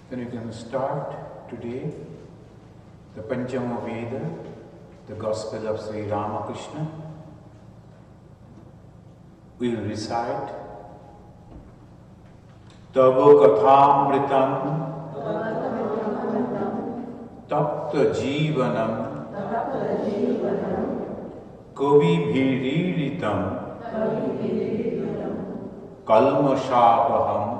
Then we can start today the Panchama Veda, the Gospel of Sri Ramakrishna. We will recite Tava Kathamritam Tapta Jivanam Kavi Bhiriritam Kalmashapaham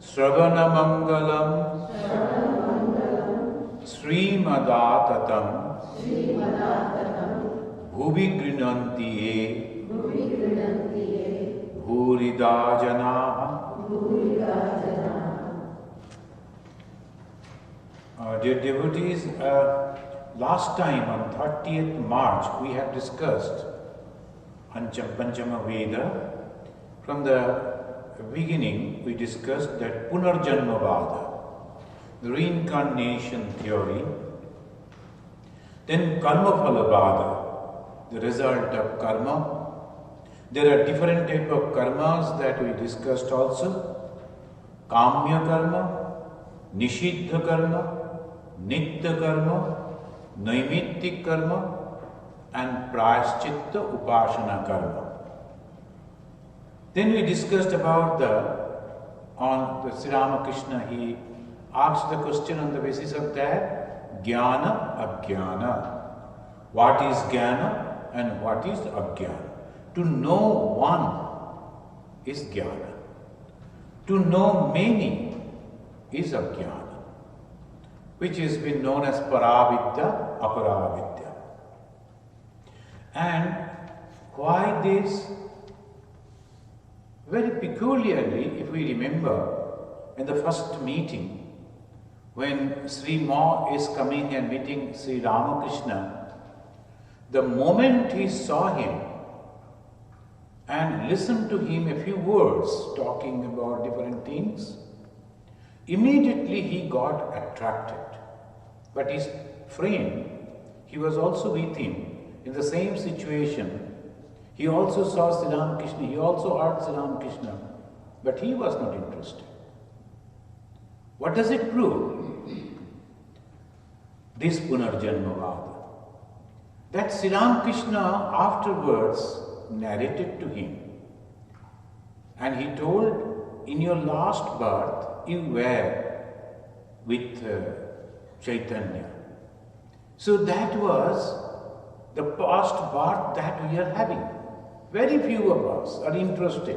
Sravana Mangalam Srimadaatatam Bhuvi Grinantiye Bhurida Janaha. Dear devotees, last time on 30th March we have discussed Panchama Veda. From the beginning we discussed that Punarjanma Vada, the reincarnation theory, then Karma Phala Vada, the result of karma. There are different types of karmas that we discussed also. Kamya karma, Nishiddha karma, Nitya karma, Naimittik karma, and Prayaschitta Upasana karma. Then we discussed about on the Sri Ramakrishna, he asked the question on the basis of that, Jnana, Ajnana. What is Jnana and what is Ajnana? To know one is Jnana. To know many is Ajnana, which has been known as Paravidya, Aparavidya. And why this? Very peculiarly, if we remember, in the first meeting, when Sri Ma is coming and meeting Sri Ramakrishna, the moment he saw him and listened to him a few words talking about different things, immediately he got attracted. But his friend, he was also with him in the same situation. He also saw Sri Ramakrishna, he also heard Sri Ramakrishna, but he was not interested. What does it prove? This Punarjanma Vada. That Sri Ramakrishna afterwards narrated to him. And he told, in your last birth, you were with Chaitanya. So that was the past birth that we are having. Very few of us are interested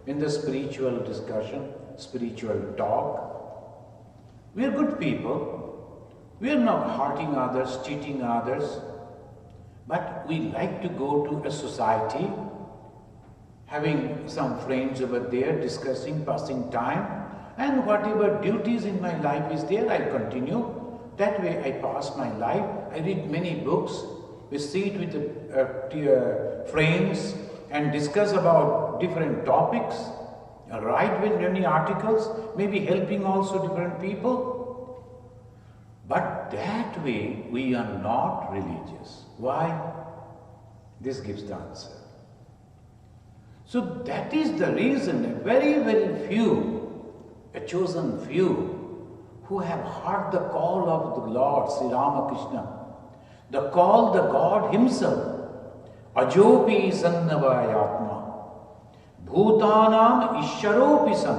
in the spiritual discussion, spiritual talk. We are good people. We are not hurting others, cheating others. But we like to go to a society, having some friends over there, discussing, passing time, and whatever duties in my life is there, I continue. That way I pass my life. I read many books. We sit with friends and discuss about different topics, write many articles, maybe helping also different people. But that way we are not religious. Why? This gives the answer. So that is the reason very, very few, a chosen few, who have heard the call of the Lord, Sri Ramakrishna, the call the God himself, Ajopi Sannavayatma, Bhutanam Ishwaropi San.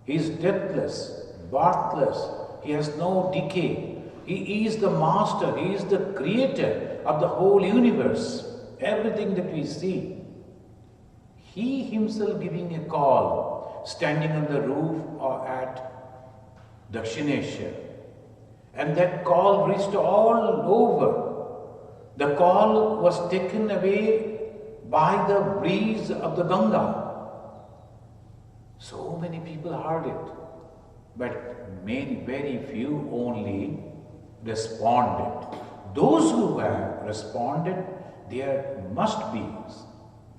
He is deathless, birthless, he has no decay. He is the master, he is the creator of the whole universe, everything that we see. He himself giving a call, standing on the roof or at Dakshineshwar. And that call reached all over. The call was taken away by the breeze of the Ganga. So many people heard it, but very few only responded. Those who have responded, there must be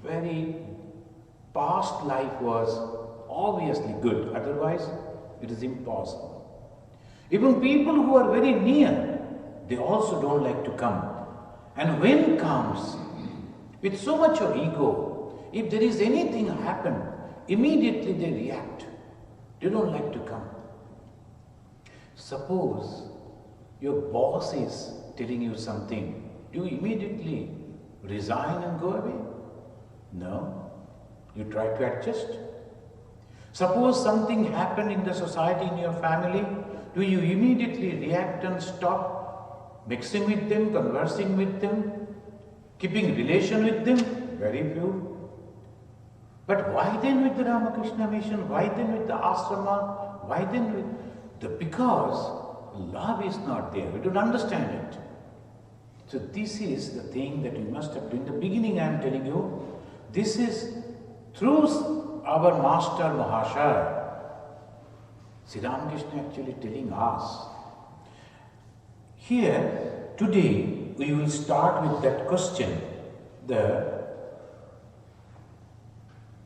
very past life was obviously good, otherwise it is impossible. Even people who are very near, they also don't like to come. And when comes, with so much of ego, if there is anything happen, immediately they react. They don't like to come. Suppose your boss is telling you something, do you immediately resign and go away? No. You try to adjust. Suppose something happened in the society, in your family, do you immediately react and stop mixing with them, conversing with them, keeping relation with them? Very few. But why then with the Ramakrishna mission? Why then with the ashrama? Why then with because love is not there. We don't understand it. So this is the thing that you must have done. In the beginning I am telling you, this is through our Master Mahashaya. Sri Ramakrishna actually telling us. Here, today, we will start with that question.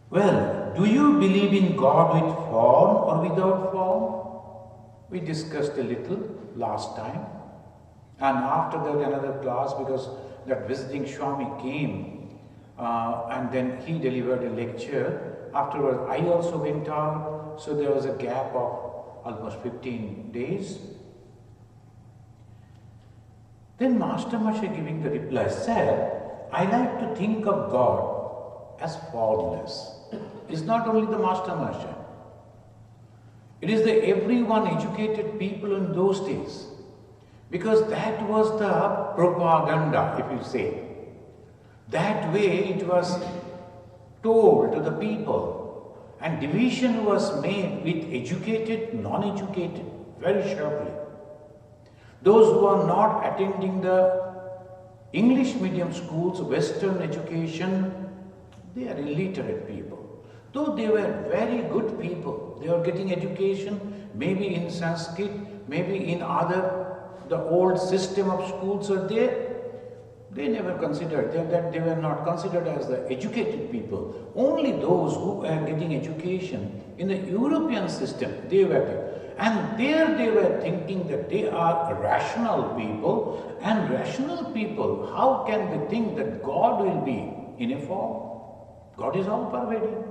Well, do you believe in God with form or without form? We discussed a little last time. And after that another class, because that visiting Swami came and then he delivered a lecture. Afterwards I also went out, so there was a gap of almost 15 days. Then Master Masha giving the reply said, I like to think of God as formless. It's not only the Master Masha. It is the everyone educated people in those days. Because that was the propaganda, if you say. That way it was told to the people. And division was made with educated, non-educated, very sharply. Those who are not attending the English medium schools, Western education, they are illiterate people. Though they were very good people, they were getting education, maybe in Sanskrit, maybe in the old system of schools are there. They never considered that they were not considered as the educated people. Only those who were getting education in the European system, they were there. And there they were thinking that they are rational people, and rational people, how can they think that God will be in a form? God is all pervading.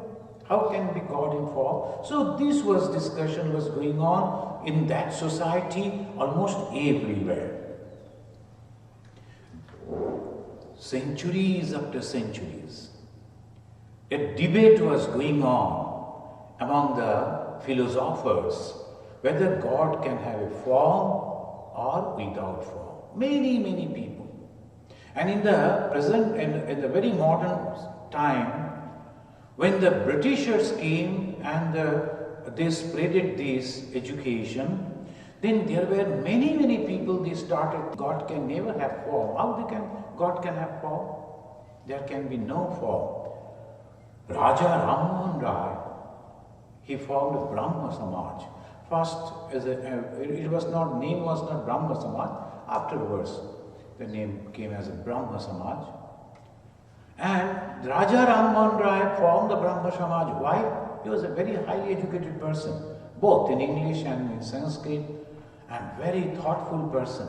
How can be God in form? So this discussion was going on in that society almost everywhere. Centuries after centuries, a debate was going on among the philosophers whether God can have a form or without form. Many, many people. And in the present, in the very modern time, when the Britishers came and they spreaded this education, then there were many, many people, they started, God can never have form. How God can have form? There can be no form. Raja Rammohan Rai, he formed Brahma Samaj. First, name was not Brahma Samaj. Afterwards, the name came as a Brahma Samaj. And Raja Rammohan Rai formed the Brahma Samaj. Why? He was a very highly educated person, both in English and in Sanskrit, and very thoughtful person.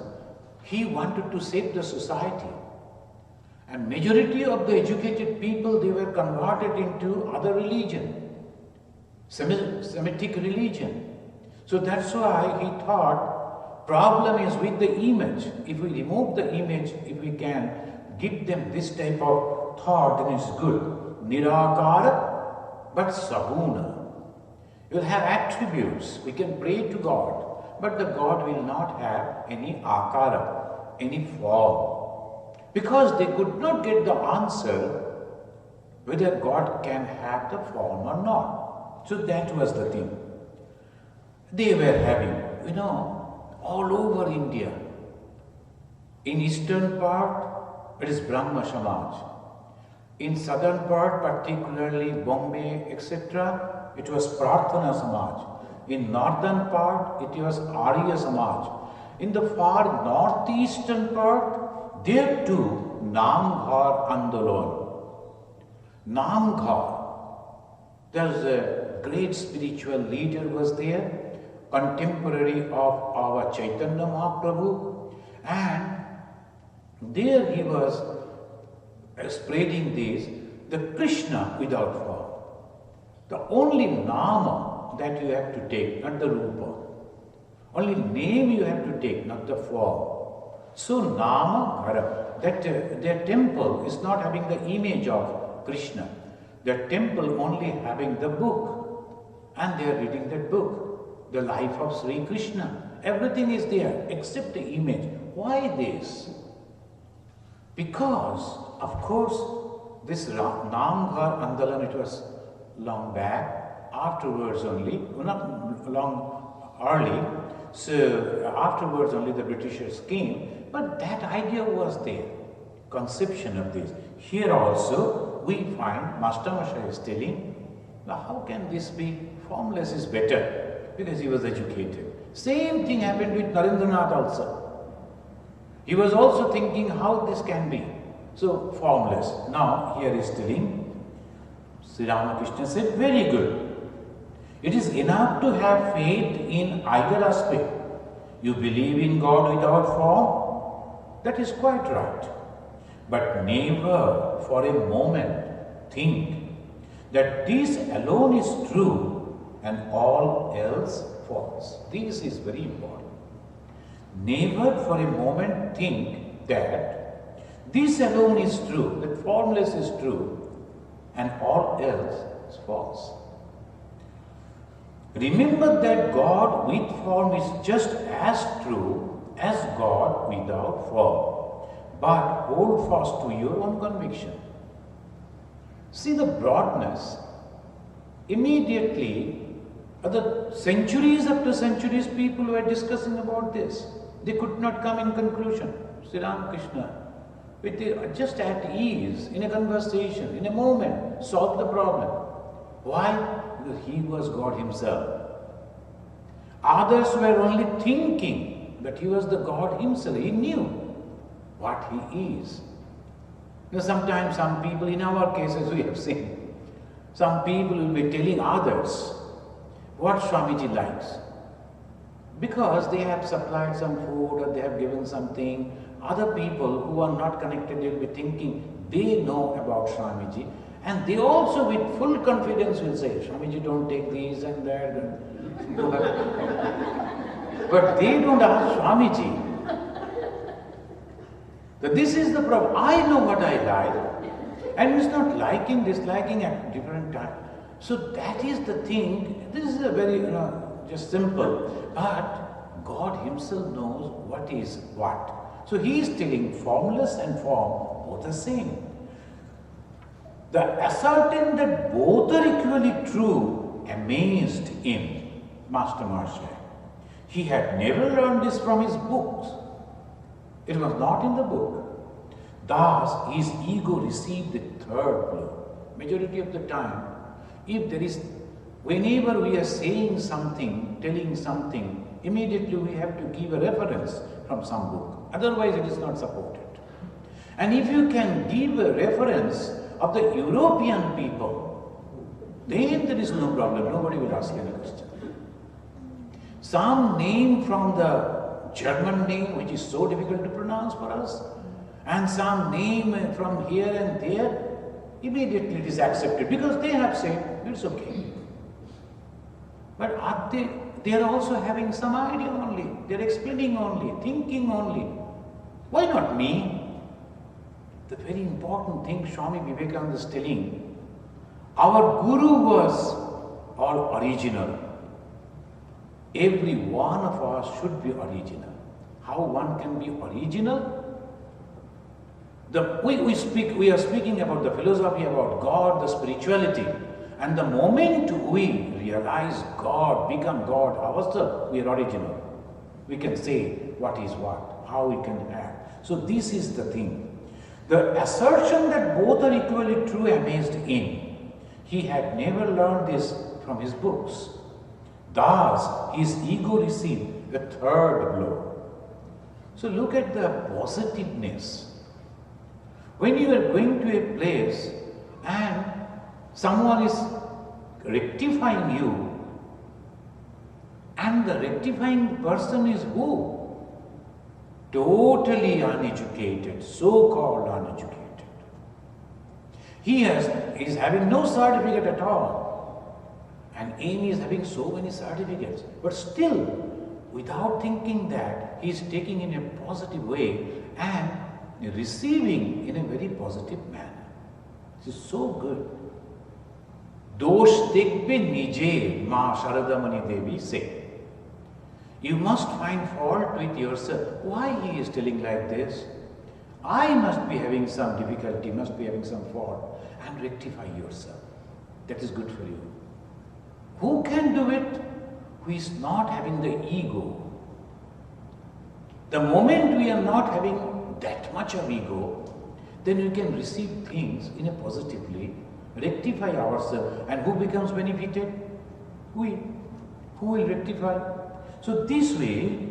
He wanted to save the society. And majority of the educated people, they were converted into other religion, Semitic religion. So that's why he thought, problem is with the image. If we remove the image, if we can give them this type of thought, then it's good. Nirakara, but saguna. You'll have attributes. We can pray to God, but the God will not have any akara, any form. Because they could not get the answer whether God can have the form or not. So that was the thing. They were having, all over India. In eastern part, it is Brahma Samaj. In southern part, particularly Bombay, etc., it was Prarthana Samaj. In northern part, it was Arya Samaj. In the far northeastern part, there too, Namghar Andolon. Namghar, there's a great spiritual leader was there, contemporary of our Chaitanya Mahaprabhu, and there he was spreading this, the Krishna without form. The only nama that you have to take, not the rupa. Only name you have to take, not the form. So nama ghara, that their temple is not having the image of Krishna. Their temple only having the book. And they are reading that book, the life of Sri Krishna. Everything is there except the image. Why this? Because, of course, this Namghar Andalan, it was long back, afterwards only, not long early, so afterwards only the Britishers came, but that idea was there, conception of this. Here also we find Master Masha is telling, now how can this be? Formless is better, because he was educated. Same thing happened with Narendranath also. He was also thinking how this can be. So formless. Now here he is telling, Sri Ramakrishna said, very good. It is enough to have faith in either aspect. You believe in God without form, that is quite right. But never for a moment think that this alone is true and all else false. This is very important. Never for a moment think that this alone is true, that formless is true, and all else is false. Remember that God with form is just as true as God without form, but hold fast to your own conviction. See the broadness. Immediately, the centuries after centuries, people were discussing about this. They could not come in conclusion. Sri Ramakrishna, just at ease, in a conversation, in a moment, solved the problem. Why? Because he was God himself. Others were only thinking that he was the God himself. He knew what he is. Now, sometimes some people, in our cases we have seen, some people will be telling others what Swamiji likes. Because they have supplied some food or they have given something, other people who are not connected will be thinking they know about Swamiji, and they also with full confidence will say, Swamiji, don't take these and that. But they don't ask Swamiji. That this is the problem. I know what I like, and it's not liking, disliking at different times. So that is the thing. This is a very, just simple. But God himself knows what is what. So he is telling formless and form both the same. The ascertain that both are equally true amazed him, Master Marsha. He had never learned this from his books. It was not in the book. Thus, his ego received the third blow. Majority of the time, if there is, whenever we are saying something, telling something, immediately we have to give a reference from some book. Otherwise, it is not supported. And if you can give a reference of the European people, then there is no problem. Nobody will ask any question. Some name from the German name, which is so difficult to pronounce for us, and some name from here and there, immediately it is accepted because they have said it's okay. But are they are also having some idea only, they are explaining only, thinking only. Why not me? The very important thing Swami Vivekananda is telling, our Guru was all original. Every one of us should be original. How one can be original? We are speaking about the philosophy, about God, the spirituality. And the moment we realize God, become God ourselves, we are original. We can say what is what, how we can act. So this is the thing. The assertion that both are equally true amazed him. He had never learned this from his books. Thus, his ego received the third blow. So look at the positiveness. When you are going to a place and someone is rectifying you, and the rectifying person is who? Totally uneducated, so-called uneducated. He is having no certificate at all. And Aim is having so many certificates, but still, without thinking that, he is taking in a positive way and receiving in a very positive manner. This is so good. Dosh dekbe nije, Ma Sharadamani Devi said. You must find fault with yourself. Why he is telling like this? I must be having some difficulty, must be having some fault, and rectify yourself. That is good for you. Who can do it? Who is not having the ego. The moment we are not having that much of ego, then we can receive things in a positively, rectify ourselves, and who becomes benefited? We. Who will rectify? So this way,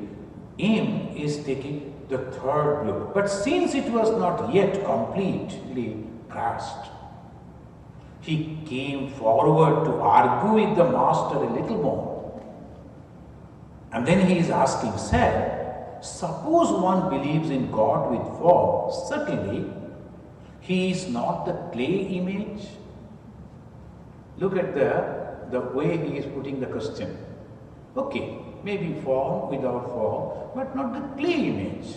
Aim is taking the third look. But since it was not yet completely grasped, he came forward to argue with the master a little more. And then he is asking, sir, suppose one believes in God with form, certainly he is not the clay image. Look at the way he is putting the question. Okay, maybe form without form, but not the clay image.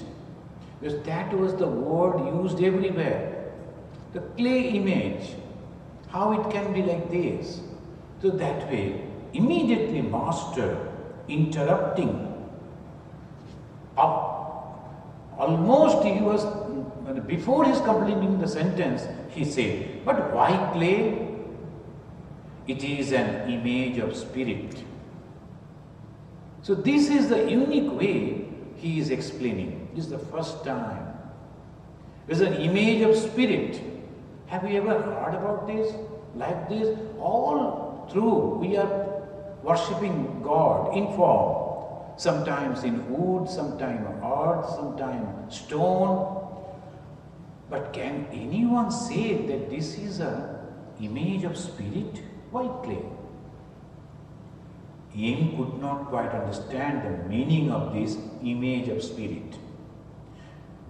Because that was the word used everywhere. The clay image. How it can be like this? So that way, immediately master interrupting. Almost he was, before his completing the sentence, he said, but why clay? It is an image of spirit. So this is the unique way he is explaining. This is the first time. It is an image of spirit. Have you ever heard about this? Like this? All through we are worshipping God in form. Sometimes in wood, sometimes earth, sometimes stone. But can anyone say that this is an image of spirit? Why clay? Aim could not quite understand the meaning of this image of spirit.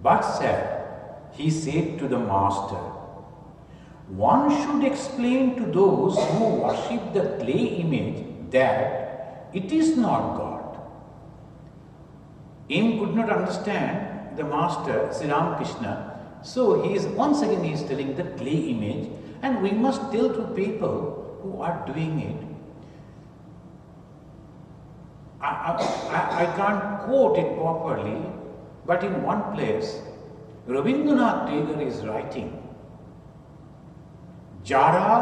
But sir, he said to the master, one should explain to those who worship the clay image that it is not God. Aim could not understand the master, Sri Ramakrishna, so once again he is telling the clay image, and we must tell to people who are doing it. I can't quote it properly, but in one place, Rabindranath Tagore is writing, Jara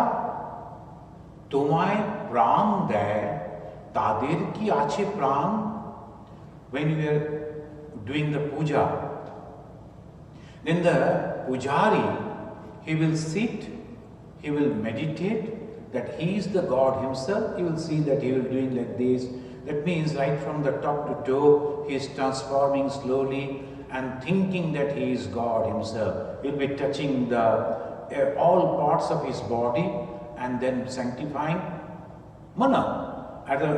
tomai pran deয়, tader ki ache pran. When we are doing the puja, then the pujari, he will sit, he will meditate that he is the God himself. He will see that he will doing like this. That means right from the top to toe, he is transforming slowly and thinking that he is God himself. He will be touching all parts of his body and then sanctifying mana.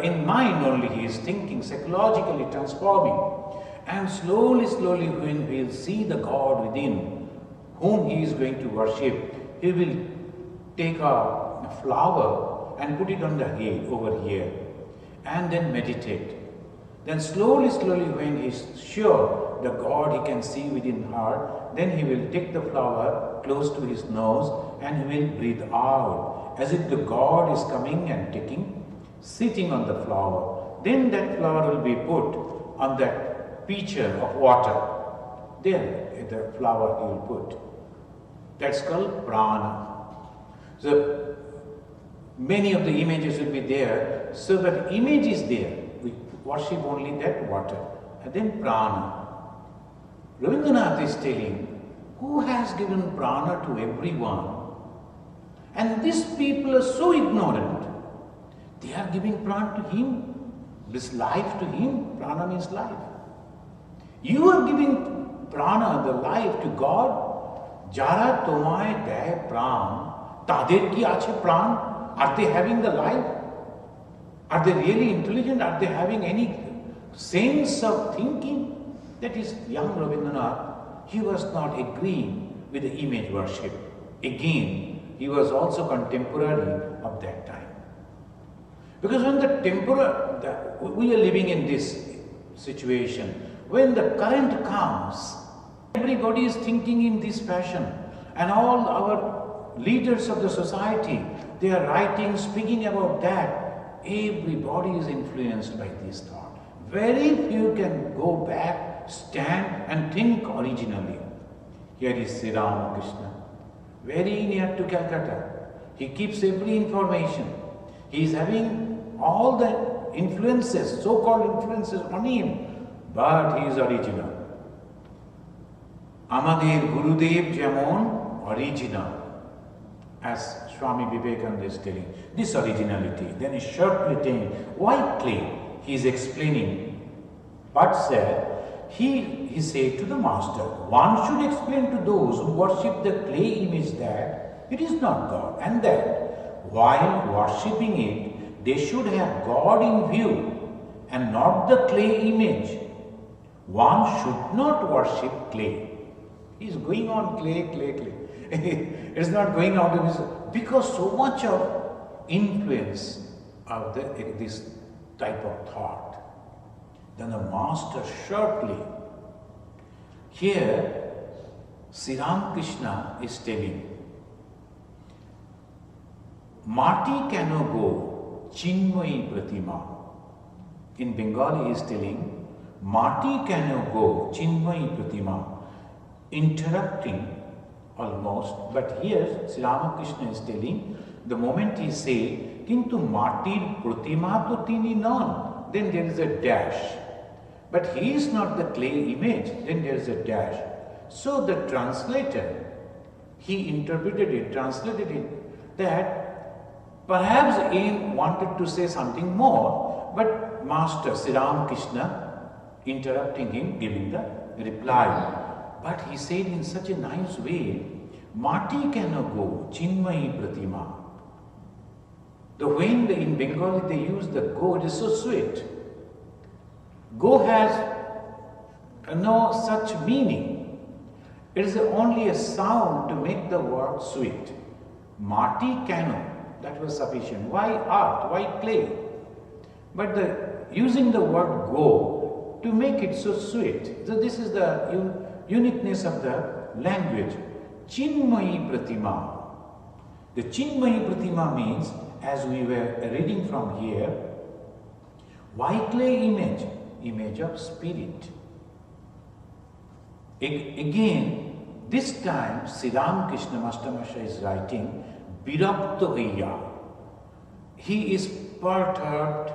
In mind only he is thinking, psychologically transforming. And slowly, slowly when he will see the God within, whom he is going to worship, he will take a flower and put it on the head over here and then meditate. Then slowly, slowly when he is sure the God he can see within her, then he will take the flower close to his nose and he will breathe out as if the God is coming and sitting on the flower. Then that flower will be put on that pitcher of water. There the flower he will put. That's called prana. So many of the images will be there, so that image is there. We worship only that water. And then prana. Rabindranath is telling, who has given prana to everyone? And these people are so ignorant. They are giving prana to him, this life to him. Prana means life. You are giving prana, the life, to God. Jara tomai deয় pran, tader ki ache pran. Are they having the life? Are they really intelligent? Are they having any sense of thinking? That is young Rabindranath. He was not agreeing with the image worship. Again, he was also contemporary of that time. Because when we are living in this situation, when the current comes, everybody is thinking in this fashion, and all our leaders of the society, they are writing, speaking about that. Everybody is influenced by this thought. Very few can go back, stand and think originally. Here is Sri Ramakrishna, very near to Calcutta. He keeps every information. He is having all the influences, so-called influences on him, but he is original. Amader Gurudev Jamon, original. As Swami Vivekananda is telling, this originality. Then he shortly telling, why clay? He is explaining. But said, he said to the master, one should explain to those who worship the clay image that it is not God, and that while worshipping it, they should have God in view and not the clay image. One should not worship clay. He is going on clay. It's not going out of his, because so much of influence of this type of thought. Then the master shortly, here Sri Ramakrishna is telling, Mati cano go chinmayi pratima. In Bengali he is telling, Mati cano go chinmayi pratima. Interrupting almost, but here Sri Ramakrishna is telling, the moment he say, Kintu Matir Pratima to tini non, then there is a dash. But he is not the clay image, then there is a dash. So the translator, he translated it that perhaps he wanted to say something more, but Master Sri Ramakrishna interrupting him, giving the reply. But he said in such a nice way, Mati cano go, chinmayi pratima. When in Bengali they use the go, it is so sweet. Go has no such meaning. It is only a sound to make the word sweet. Mati cano, that was sufficient. Why art? Why clay? But using the word go to make it so sweet. So this is the uniqueness of the language. Chinmayi Pratima. The Chinmayi Pratima means, as we were reading from here, why clay image? Image of spirit. Again, this time Sri Ramakrishna Master is writing, Virakta Hoya. He is perturbed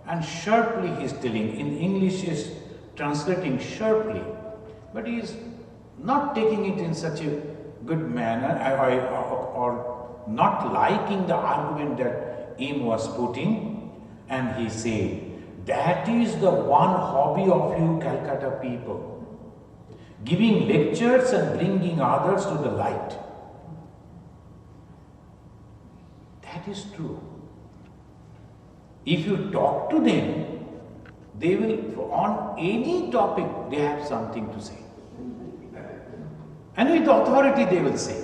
and sharply he is telling, in English is translating sharply. But he is not taking it in such a good manner or not liking the argument that M was putting, and he said, that is the one hobby of you Calcutta people, giving lectures and bringing others to the light. That is true. If you talk to them, they will, on any topic, they have something to say. And with authority they will say,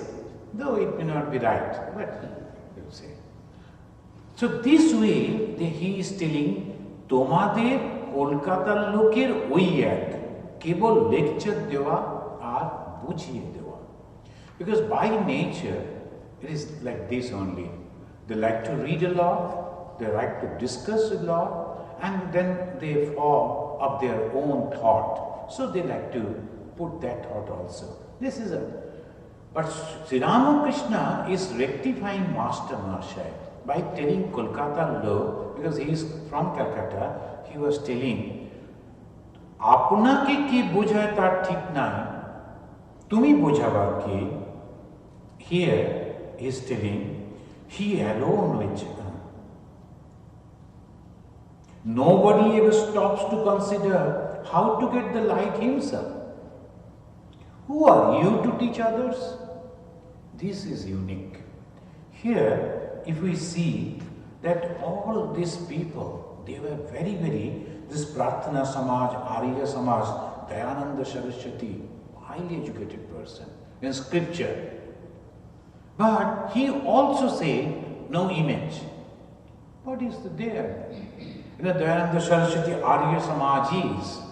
though it may not be right, but they will say. So this way, he is telling, তোমাদের কলকাতার লোকের ওই এক কেবল lecture দেওয়া আর বুঝিয়ে দেওয়া. Because by nature, it is like this only. They like to read a lot, they like to discuss a lot, and then they form of their own thought. So they like to put that thought also. This is but Sri Ramakrishna is rectifying Master Mahasaya by telling Kolkata law, because he is from Calcutta, he was telling, Apnake ki bujhay tar thik nai, tumi bujhabar ki. Here he is telling, he alone which nobody ever stops to consider how to get the light himself. Who are you to teach others? This is unique. Here, if we see that all these people, they were very, this Prarthana Samaj, Arya Samaj, Dayananda Saraswati, highly educated person in scripture. But he also said, no image. What is there? Dayananda Saraswati Arya Samajis.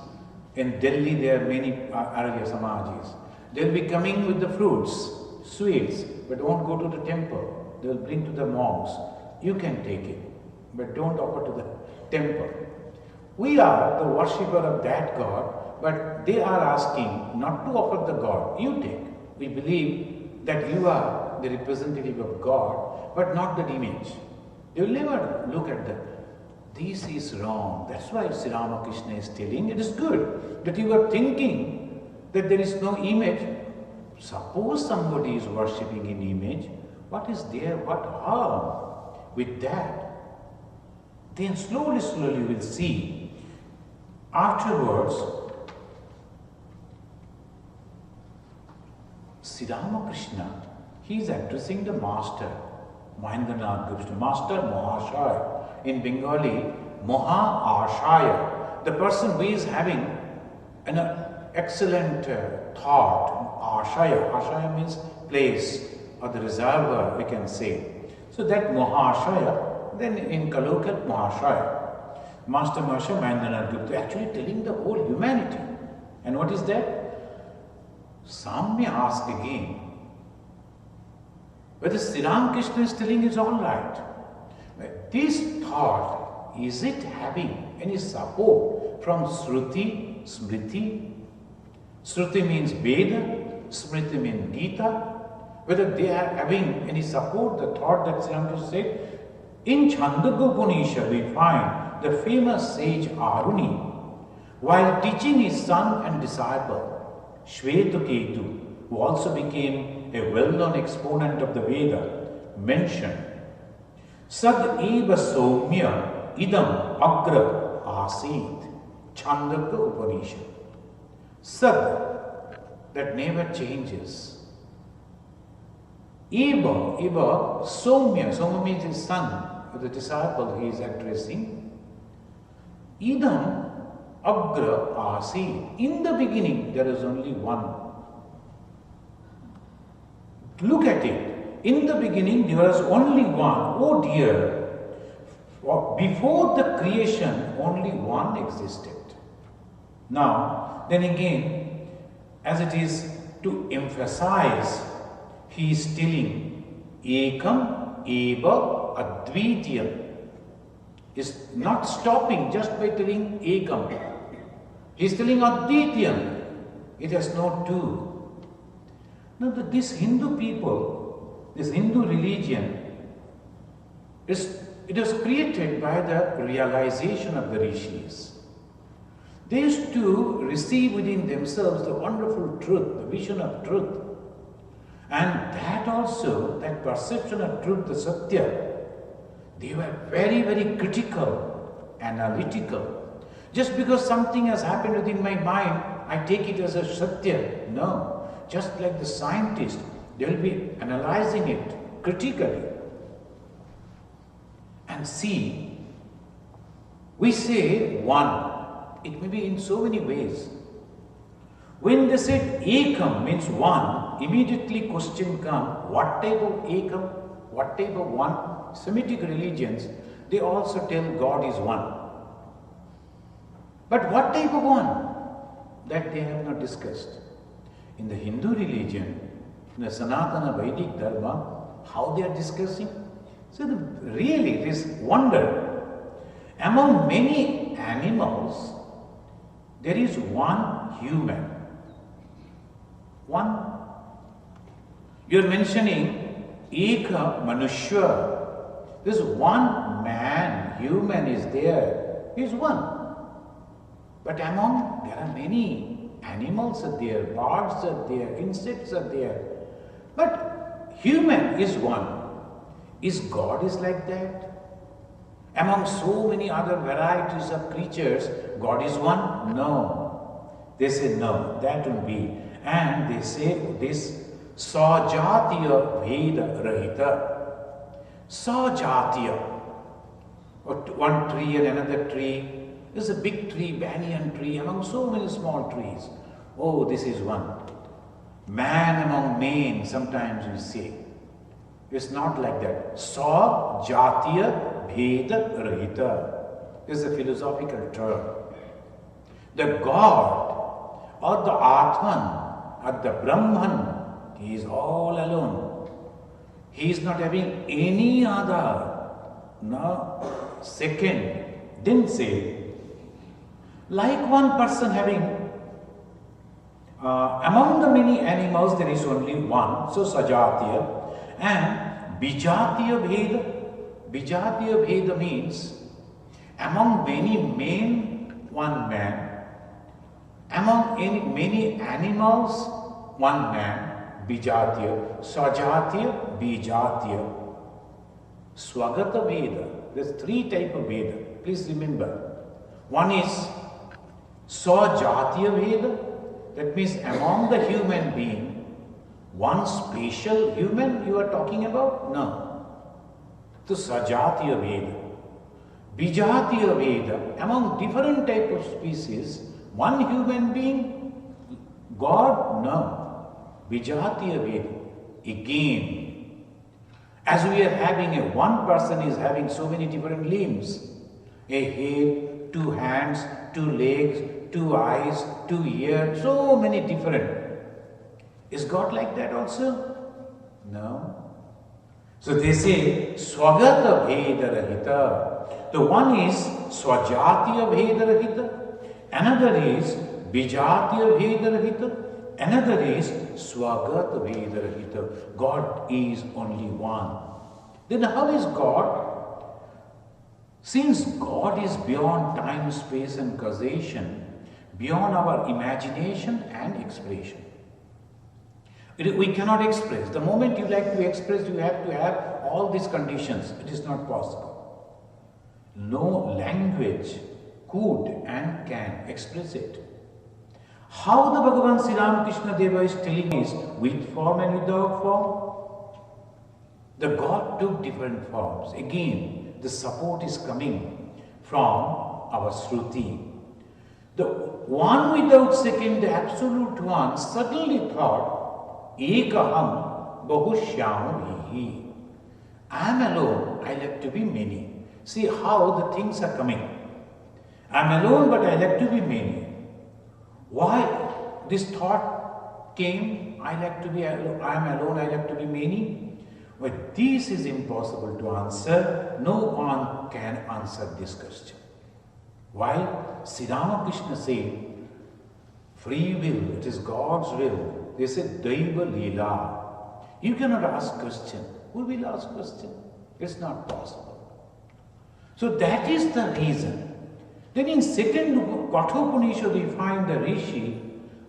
In Delhi there are many Arya Samajis. They'll be coming with the fruits, sweets, but won't go to the temple. They'll bring to the monks. You can take it, but don't offer to the temple. We are the worshipper of that God, but they are asking not to offer the God. You take. We believe that you are the representative of God, but not that image. They will never look at that. This is wrong. That's why Sri Ramakrishna is telling it is good that you are thinking that there is no image. Suppose somebody is worshipping in image, what is there? What harm with that? Then slowly you will see. Afterwards, Sri Ramakrishna, he is addressing the master, Mahendranath Gupta, Master Mahashaya. In Bengali, Maha Ashaya, the person who is having an excellent thought. Ashaya, Ashaya means place or the reservoir, we can say. So that Mahashaya, then in colloquial Mahashaya, Master Mahashaya Mahendranath Gupta, actually telling the whole humanity. And what is that? Some may ask again, whether Sri Ramakrishna is telling is all right. This thought, is it having any support from Shruti, Smriti? Shruti means Veda, Smriti means Gita. Whether they are having any support, the thought that Sri Ramakrishna said. In Chandogya we find the famous sage Aruni, while teaching his son and disciple, Shvetaketu, who also became a well-known exponent of the Veda, mentioned, Sad eva soumya idam agra asit, Chandogya Upanishad. Sad, that never changes. Eva soumya, soumya means his son, the disciple he is addressing. Idam agra asit. In the beginning there is only one. Look at it. In the beginning there was only one. Oh dear. Before the creation only one existed. Now, then again, as it is to emphasize, he is telling Ekam Eva Advitiyam. Is not stopping just by telling Ekam. He is telling Advitiyam. It has no two. Now this Hindu people, this Hindu religion, it was created by the realization of the rishis. They used to receive within themselves the wonderful truth, the vision of truth. And that also, that perception of truth, the satya, they were very, very critical, analytical. Just because something has happened within my mind, I take it as a satya. No. Just like the scientist, they will be analyzing it critically. And see, we say one. It may be in so many ways. When they said ekam means one, immediately question comes, what type of ekam? What type of one? Semitic religions, they also tell God is one. But what type of one? That they have not discussed. In the Hindu religion, in the Sanatana Vedic Dharma, how they are discussing? So really it is wonder. Among many animals, there is one human. One. You are mentioning Eka Manushya. This one man, human is there. He is one. But among, there are many animals are there, birds are there, insects are there. But human is one. Is God is like that? Among so many other varieties of creatures, God is one? No. They say no, that will be. And they say this Sajatiya Veda Rahita. Sajatiya. One tree and another tree. There's a big tree, banyan tree, among so many small trees. Oh, this is one. Man among men, sometimes we say. It's not like that. Sa Jatiya Bheda Rahita is a philosophical term. The God or the Atman or the Brahman, he is all alone. He is not having any other. No, second, didn't say. Like one person having, among the many animals there is only one, so Sajatiya. And Bijatiya Bheda. Bijatiya Bheda means among many men, one man. Among many animals, one man. Bijatiya. Sajatiya, Bijatiya. Swagata Veda. There's three types of Veda. Please remember. One is Sajatiya Veda. That means among the human being, one special human you are talking about? No. So Sajatiya Veda. Bijatiya Veda, among different type of species, one human being, God? No. Bijatiya Veda. Again, as we are having one person is having so many different limbs, a head, two hands, two legs, two eyes, two ears, so many different. Is God like that also? No. So they say Swagata Bheda Rahita. The one is Swajatiya Bheda Rahita, another is Bijatiya Bheda Rahita, another is Swagata Bheda Rahita. God is only one. Then how is God? Since God is beyond time, space and causation, beyond our imagination and expression. We cannot express. The moment you like to express, you have to have all these conditions. It is not possible. No language could and can express it. How the Bhagavan Sri Ramakrishna Deva is telling is with form and without form. The God took different forms. Again, the support is coming from our Shruti. The one without second, the absolute one, suddenly thought, Ekaham Bahushyam Vihi. I am alone, I like to be many. See how the things are coming. I am alone, but I like to be many. Why this thought came, I like to be alone, I am alone, I like to be many? Well, this is impossible to answer. No one can answer this question. While Sri Ramakrishna said, free will, it is God's will. They said, Daiva Leela. You cannot ask question. Who will ask question? It's not possible. So that is the reason. Then in second Kathopanishad we find the Rishi,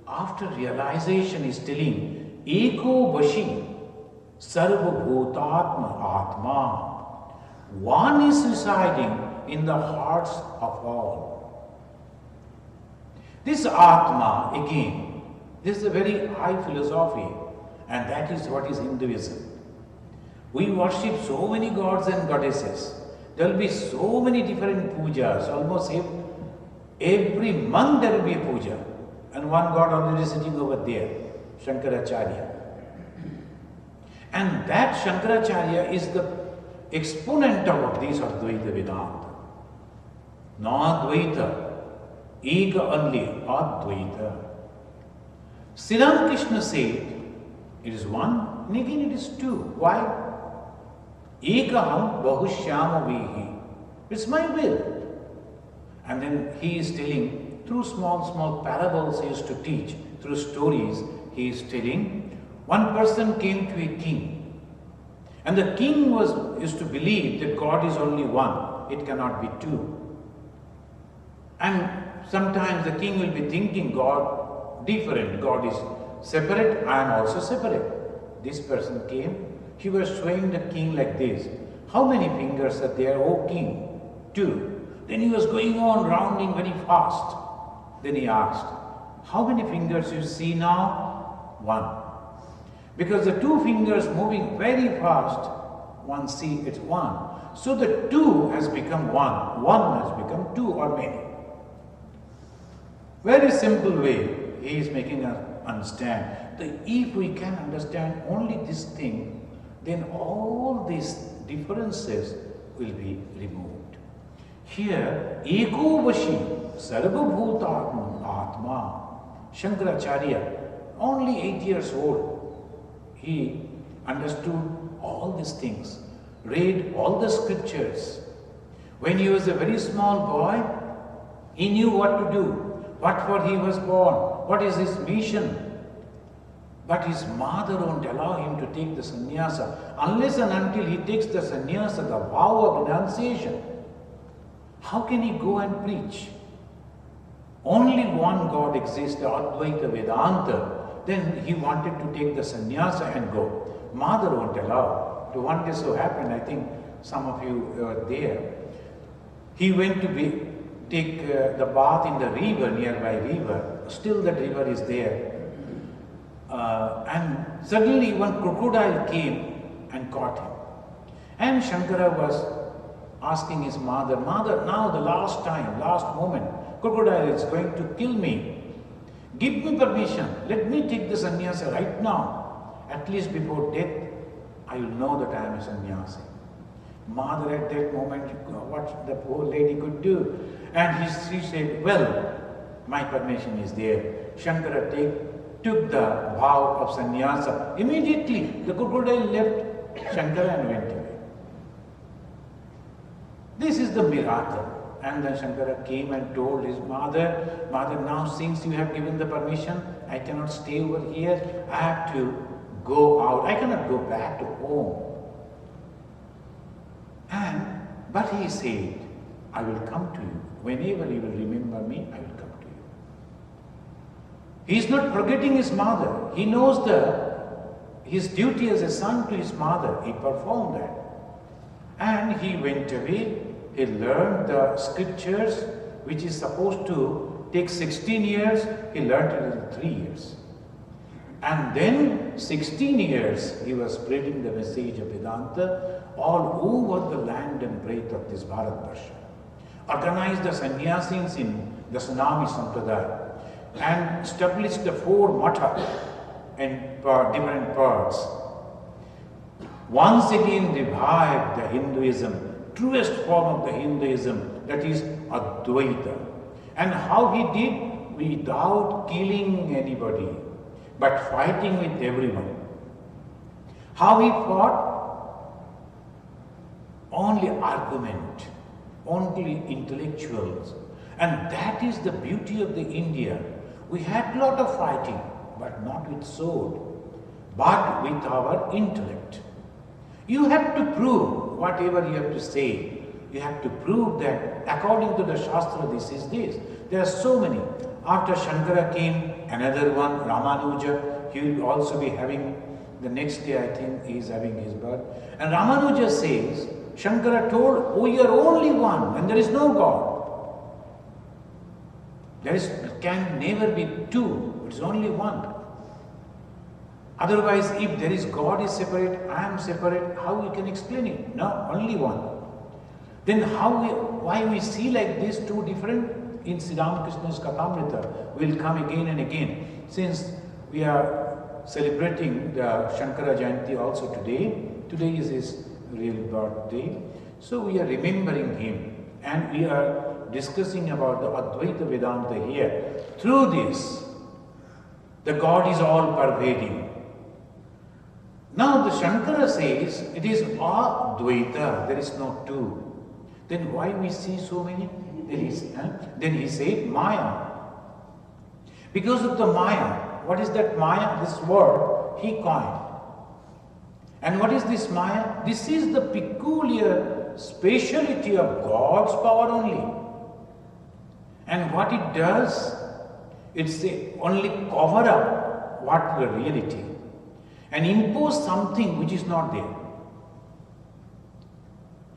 after realization is telling, Eko Vashi, Sarva Bhutatma Atma. One is residing in the hearts of all. This Atma, again, this is a very high philosophy, and that is what is Hinduism. We worship so many gods and goddesses. There will be so many different pujas. Almost every month there will be a puja. And one god already sitting over there, Shankaracharya. And that Shankaracharya is the exponent of this Advaita Vedanta. Not Dvaita. Eka only, Advaita. Sri Ramakrishna said, it is one, and again it is two. Why? Ekaham bahushyama vihi. It's my will. And then he is telling, through small parables he used to teach, through stories, he is telling, one person came to a king. And the king used to believe that God is only one, it cannot be two. And sometimes the king will be thinking God different, God is separate, I am also separate. This person came, he was showing the king like this. How many fingers are there, O king? 2. Then he was going on rounding very fast. Then he asked, how many fingers you see now? 1. Because the 2 fingers moving very fast, one see it's 1. So the 2 has become 1. 1 has become 2 or many. Very simple way he is making us understand that if we can understand only this thing, then all these differences will be removed. Here, Eko Vashi, Sarvabhuta Atma, Shankaracharya, only 8 years old, he understood all these things, read all the scriptures. When he was a very small boy, he knew what to do, what for he was born, what is his mission. But his mother won't allow him to take the sannyasa unless and until he takes the sannyasa, the vow of renunciation. How can he go and preach? Only one God exists, the Advaita Vedanta. Then he wanted to take the sannyasa and go. Mother won't allow. To one day so happened, I think some of you were there. He went to take the bath in the river, nearby river. Still that river is there. And suddenly one crocodile came and caught him. And Shankara was asking his mother, Mother, now the last time, last moment, crocodile is going to kill me. Give me permission. Let me take the sannyasa right now. At least before death, I will know that I am a sannyasi. Mother at that moment, what the poor lady could do. And she said, well, my permission is there. Shankara took the vow of sannyasa. Immediately, the crocodile left Shankara and went away. This is the miracle. And then Shankara came and told his mother, Mother, now since you have given the permission, I cannot stay over here. I have to go out. I cannot go back to home. But he said, I will come to you. Whenever you will remember me, I will come to you. He is not forgetting his mother. He knows his duty as a son to his mother. He performed that. And he went away. He learned the scriptures, which is supposed to take 16 years. He learned it in 3 years. And then 16 years he was spreading the message of Vedanta all over the land and breadth of this Bharatvarsha. Organized the sannyasins in the Tsunami Sampradaya and established the 4 matha in different parts. Once again revived the Hinduism, truest form of the Hinduism, that is Advaita. And how he did? Without killing anybody, but fighting with everyone. How he fought? Only argument, only intellectuals. And that is the beauty of the India. We had a lot of fighting, but not with sword, but with our intellect. You have to prove whatever you have to say. You have to prove that according to the Shastra this is this. There are so many. After Shankara came another one, Ramanuja. He will also be having, the next day I think he is having his birth. And Ramanuja says, Shankara told, we are only one and there is no God. Can never be two, it is only one. Otherwise, if there is God is separate, I am separate, how you can explain it? No, only one. Then why we see like this two different? In Sri Ramakrishna's Kathamrita will come again and again. Since we are celebrating the Shankara Jayanti also today, today is his real birthday, so we are remembering him and we are discussing about the Advaita Vedanta here. Through this, the God is all pervading. Now the Shankara says it is Advaita, there is no two. Then why we see so many? Then he said Maya. Because of the Maya. What is that Maya? This word he coined. And what is this Maya? This is the peculiar speciality of God's power only. And what it does, it's only cover up what the reality and impose something which is not there.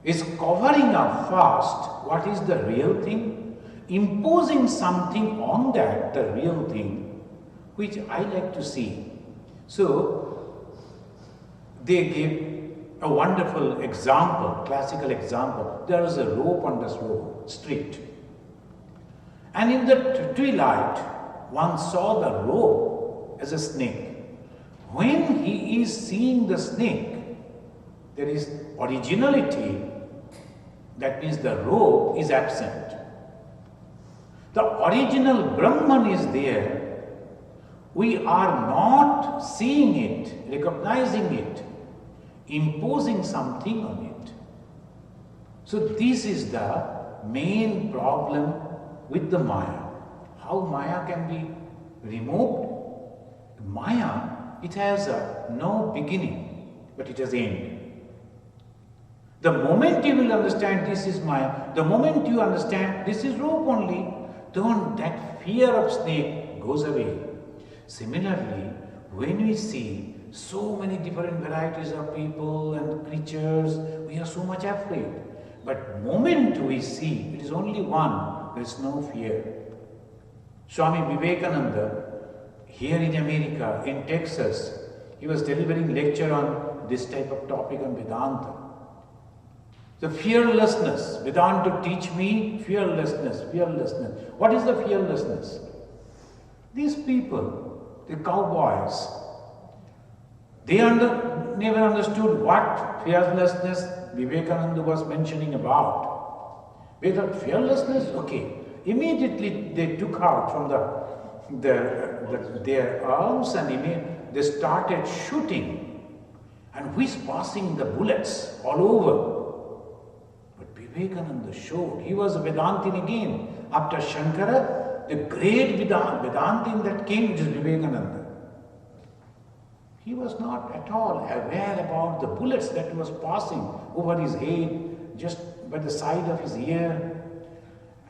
It's covering up first what is the real thing, imposing something on that, the real thing, which I like to see. So, they gave a wonderful example, classical example. There was a rope on the street. And in the twilight, one saw the rope as a snake. When he is seeing the snake, there is originality, that means the rope is absent. The original Brahman is there. We are not seeing it, recognizing it, imposing something on it. So this is the main problem with the Maya. How Maya can be removed? Maya, it has no beginning, but it has end. The moment you will understand this is Maya, the moment you understand this is rope only, then that fear of snake goes away. Similarly, when we see so many different varieties of people and creatures, we are so much afraid. But moment we see it is only one, there is no fear. Swami Vivekananda, here in America, in Texas, he was delivering lecture on this type of topic on Vedanta. The fearlessness, Vedanta teach me fearlessness, fearlessness. What is the fearlessness? These people, the cowboys, they never understood what fearlessness Vivekananda was mentioning about. Without fearlessness, okay. Immediately they took out from their arms and they started shooting and passing the bullets all over. But Vivekananda showed, he was a Vedantin again. After Shankara, the great Vedantin that came is Vivekananda. He was not at all aware about the bullets that was passing over his head, just by the side of his ear.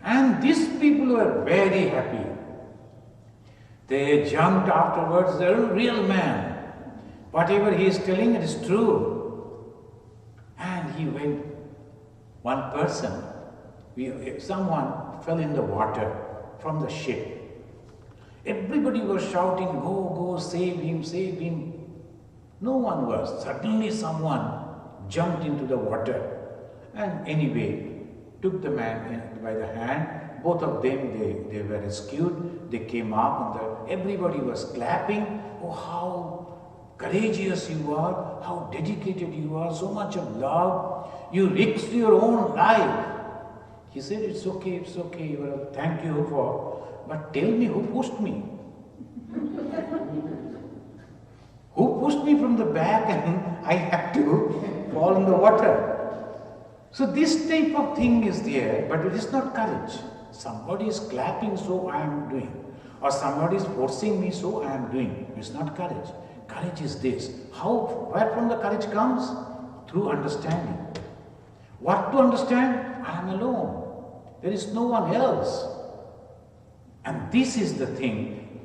And these people were very happy. They jumped afterwards, they're a real man. Whatever he is telling, it is true. And he went, one person, someone fell in the water from the ship. Everybody was shouting, go, go, save him, save him. No one was. Suddenly someone jumped into the water and anyway took the man by the hand. Both of them, they were rescued. They came up and everybody was clapping. Oh, how courageous you are, how dedicated you are, so much of love. You risked your own life. He said, it's okay, well, thank you but tell me who pushed me? Who pushed me from the back and I had to fall in the water? So this type of thing is there, but it is not courage. Somebody is clapping, so I am doing. Or somebody is forcing me, so I am doing. It's not courage. Courage is this. Where from the courage comes? Through understanding. What to understand? I am alone. There is no one else. And this is the thing.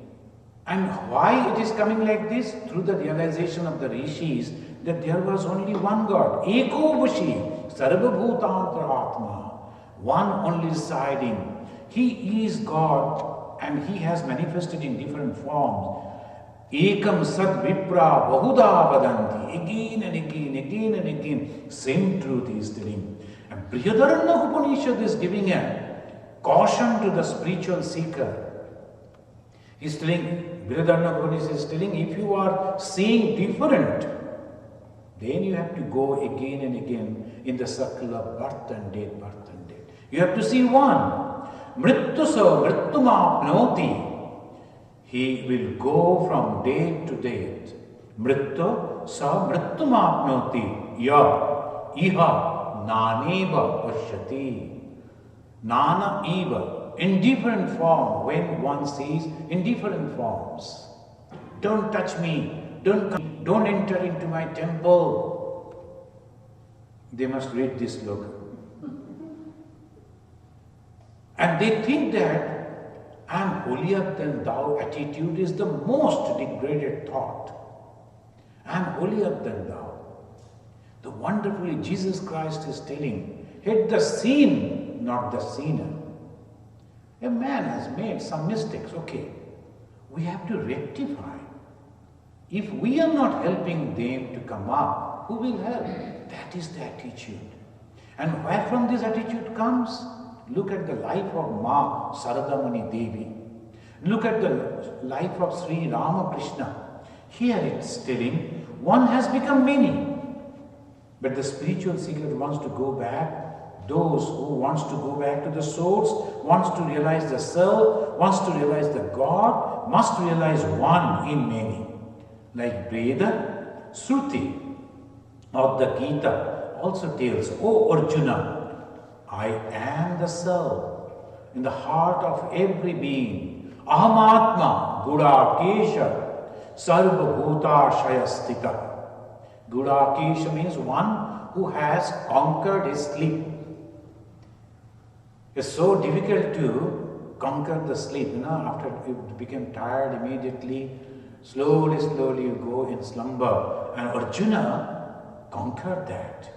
And why it is coming like this? Through the realization of the rishis that there was only one God. Eko Vashi, Sarvabhutantra Atma. One only residing. He is God and He has manifested in different forms. Ekam Sad Vipra Bahuda Vadanti. Again and again, again and again. Same truth he is telling. And Brihadaranya Upanishad is giving a caution to the spiritual seeker. He is telling, Vivekananda Upanishad is telling, if you are seeing different, then you have to go again and again in the circle of birth and death, birth and death. You have to see one. Mrittu sa mrittumapnoti. He will go from death to death. Mrittu sa mrittumapnoti. Ya iha naneva pashyati. Nana eva. In different form, when one sees in different forms. Don't touch me, don't enter into my temple. They must read this sloka. And they think that I am holier than thou attitude is the most degraded thought. I am holier than thou. The wonderfully Jesus Christ is telling, hit the scene, not the sinner. A man has made some mistakes, okay. We have to rectify. If we are not helping them to come up, who will help? That is the attitude. And where from this attitude comes? Look at the life of Ma Saradamani Devi. Look at the life of Sri Ramakrishna. Here it's telling, one has become many. But the spiritual seeker wants to go back. Those who wants to go back to the source, wants to realize the self, wants to realize the God, must realize one in many. Like Veda, Shruti or the Gita also tells, "O Arjuna, I am the self in the heart of every being. Ahamatma Gudakesha Sarva Bhutashaya Sthita." Gudakesha means one who has conquered his sleep. It's so difficult to conquer the sleep. After you become tired immediately, slowly you go in slumber. And Arjuna conquered that.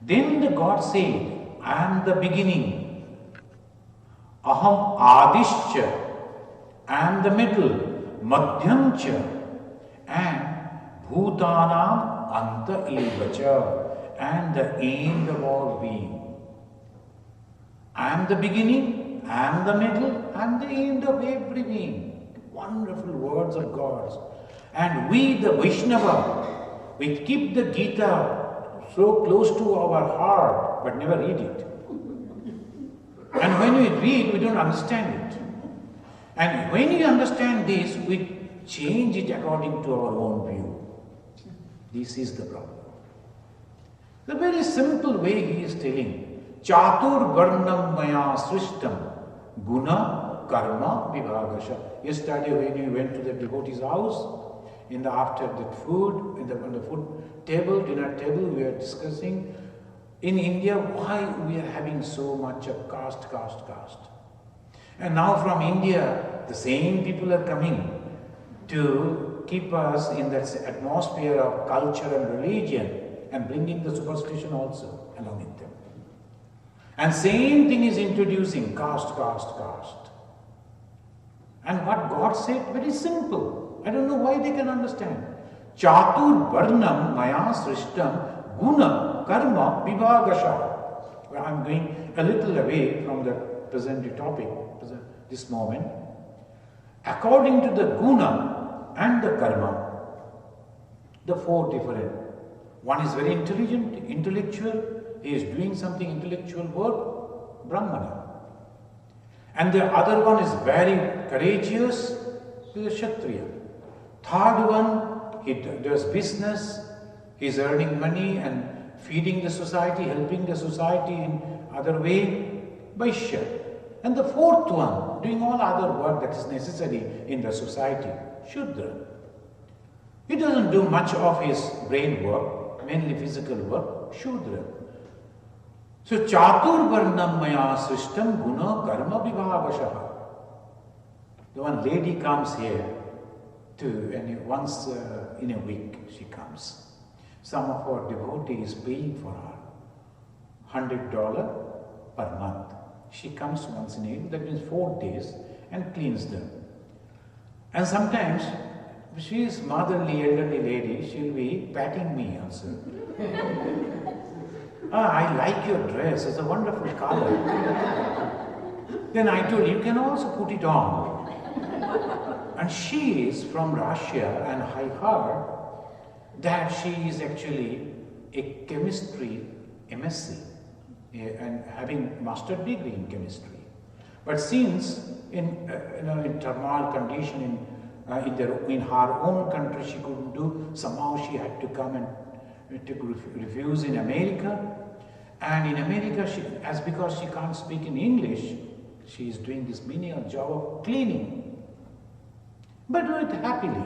Then the God said, "I am the beginning. Aham Adishcha. I am the middle. Madhyamcha. And Bhutanam Anta Evacha. And the end of all being. I am the beginning, I am the middle, I am the end of every being." Wonderful words of God. And we, the Vaishnava, we keep the Gita so close to our heart, but never read it. And when we read, we don't understand it. And when we understand this, we change it according to our own view. This is the problem. The very simple way he is telling, Chatur Varnam Maya Srishtam Guna Karma Vibhagasha. Yesterday when we went to the devotee's house, after that food, on the food table, dinner table, we were discussing in India why we are having so much of caste. And now from India, the same people are coming to keep us in that atmosphere of culture and religion and bringing the superstition also along with them. And same thing is introducing caste. And what God said, very simple. I don't know why they can understand. Chatur Varnam Maya Srishtam Guna Karma Vibhagasha. Well, I'm going a little away from the present topic, this moment. According to the Guna and the Karma, the four different. One is very intelligent, intellectual. He is doing something intellectual work, Brahmana. And the other one is very courageous, he is a Kshatriya. Third one, he does business, he is earning money and feeding the society, helping the society in other way, Vaishya. And the fourth one, doing all other work that is necessary in the society, Shudra. He doesn't do much of his brain work, mainly physical work, Shudra. So, Chatur Varnam Maya Srishtam Guna Karma Vibhavashaha. The one lady comes here and once in a week she comes. Some of our devotees paying for her $100 per month. She comes once in a week, that means 4 days, and cleans them. And sometimes she is motherly, elderly lady, she'll be patting me also. I like your dress, it's a wonderful color. Then I told you can also put it on. And she is from Russia, and I heard that she is actually a chemistry MSc and having master degree in chemistry. But since in turmoil condition in her own country she couldn't do, somehow she had to come and take refuge in America. And in America, because she can't speak in English, she is doing this menial job of cleaning. But do it happily.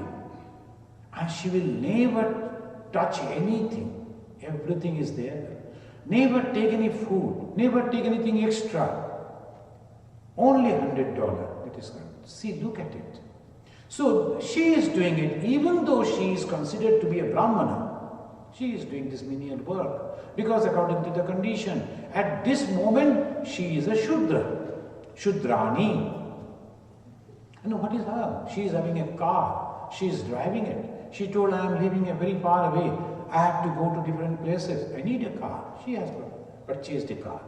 And she will never touch anything. Everything is there. Never take any food. Never take anything extra. Only $100. It is good. See, look at it. So she is doing it, even though she is considered to be a Brahmana. She is doing this menial work because according to the condition, at this moment she is a Shudra, Shudrani. And what is her? She is having a car, she is driving it. She told, I am living very far away, I have to go to different places, I need a car. She has purchased a car.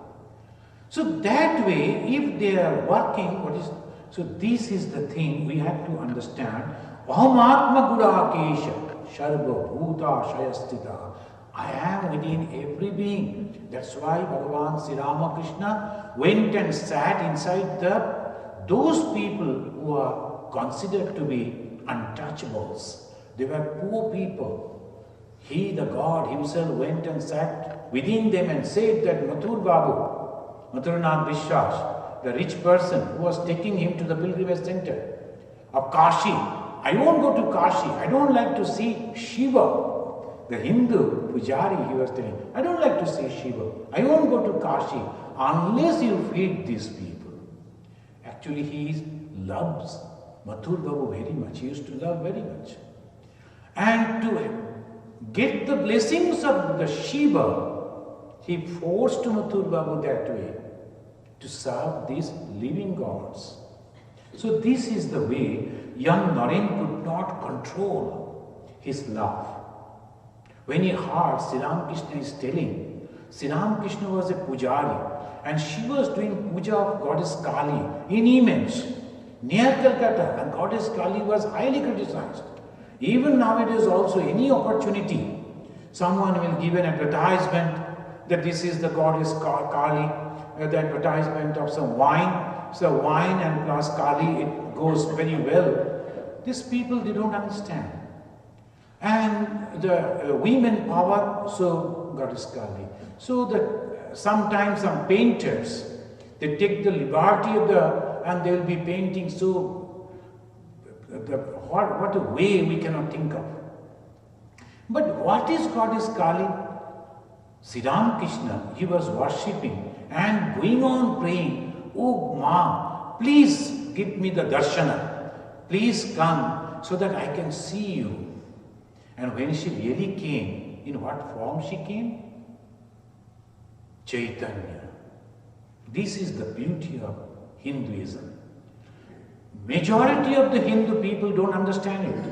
So that way, if they are working, so this is the thing we have to understand. Aham Atma Gudakesha Sharva Bhuta Shayastita. I am within every being. That's why Bhagavan Sri Ramakrishna went and sat inside those people who are considered to be untouchables. They were poor people. He, the God himself, went and sat within them and said that Mathur Babu, Mathurnath Vishwas, the rich person who was taking him to the pilgrimage center of Kashi, I won't go to Kashi. I don't like to see Shiva. The Hindu Pujari, he was telling, I don't like to see Shiva. I won't go to Kashi unless you feed these people. Actually, he loves Mathur Babu very much. He used to love very much. And to get the blessings of the Shiva, he forced Mathur Babu that way to serve these living gods. So this is the way young Naren could not control his love. When he heard Sri Ramakrishna is telling, Sri Ramakrishna was a pujari and she was doing puja of goddess Kali in image near Calcutta, and goddess Kali was highly criticized. Even nowadays also, any opportunity, someone will give an advertisement that this is the goddess Kali, the advertisement of some wine. So wine and plus Kali, it goes very well. These people, they don't understand. And the women power, so goddess Kali. So sometimes some painters, they take the liberty of and they will be painting so, what a way we cannot think of. But what is goddess Kali? Sri Ramakrishna, he was worshipping and going on praying, oh Ma, please give me the darshana. Please come so that I can see you. And when she really came, in what form she came? Chaitanya. This is the beauty of Hinduism. Majority of the Hindu people don't understand it.